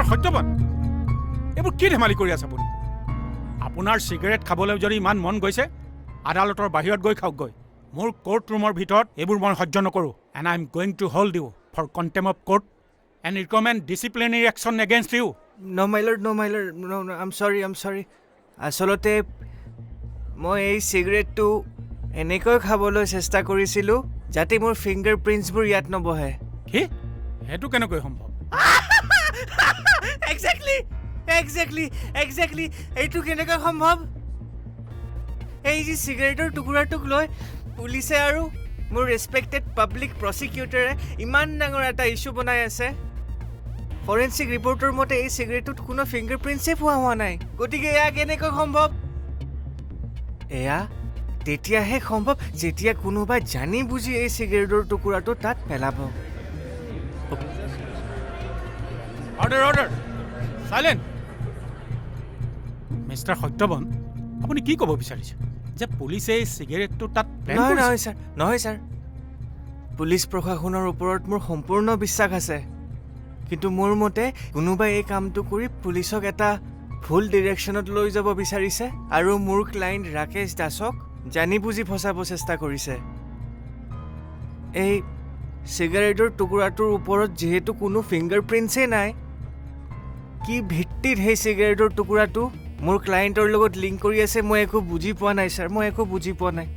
Mister সত্যবান, এইবোৰ কি ধেমালি কৰি আছে আপুনি? আপোনাৰ চিগাৰেট খাবলৈ যদি ইমান মন গৈছে আদালতৰ বাহিৰত গৈ খাওকগৈ। মোৰ কোৰ্ট ৰুমৰ ভিতৰত এইবোৰ মই সহ্য নকৰোঁ। And I am going to hold you for contempt of court and recommend disciplinary action against you. No, my lord, no, my lord. No, I'm sorry. আচলতে মই এই চিগাৰেটটো এনেকৈ খাবলৈ চেষ্টা কৰিছিলোঁ যাতে মোৰ ফিংগাৰ প্ৰিণ্টছবোৰ ইয়াত নবহে। কি? সেইটো কেনেকৈ সম্ভৱ? একজেক্টলি এইটো কেনেকৈ সম্ভৱ? এই যি চিগাৰেটৰ টুকুৰাটোক লৈ পুলিচে আৰু মোৰ ৰেচপেক্টেড পাব্লিক প্ৰচিকিউটৰে ইমান ডাঙৰ এটা ইছ্যু বনাই আছে। ফৰেনচিক ৰিপৰ্টৰ মতে এই চিগাৰেটটোত কোনো ফিংগাৰ প্ৰিণ্টছেই পোৱা হোৱা নাই। গতিকে এয়া কেনেকৈ সম্ভৱ? এয়া তেতিয়াহে সম্ভৱ যেতিয়া কোনোবাই জানি বুজি এই চিগাৰেটৰ টুকুৰাটো তাত পেলাব। Order silent. মিষ্টাৰ সত্যবান, আপুনি কি ক'ব বিচাৰিছে যে পুলিচে এই চিগাৰেটটো তাত প্লেন কৰিছে? নহয় ছাৰ। পুলিচ প্ৰশাসনৰ ওপৰত মোৰ সম্পূৰ্ণ বিশ্বাস আছে, কিন্তু মোৰ মতে কোনোবাই এই কামটো কৰি পুলিচক এটা ভুল ডিৰেকশ্যনত লৈ যাব বিচাৰিছে আৰু মোৰ ক্লায়েণ্ট ৰাকেশ দাসক জানি বুজি ফচাব চেষ্টা কৰিছে। এই চিগাৰেটৰ টুকুৰাটোৰ ওপৰত যিহেতু কোনো ফিংগাৰ প্ৰিণ্টছেই নাই, কি ভিত্তিত সেই চিগাৰেটৰ টুকুৰাটো মোৰ ক্লায়েণ্টৰ লগত লিংক কৰি আছে মই একো বুজি পোৱা নাই ছাৰ, মই একো বুজি পোৱা নাই।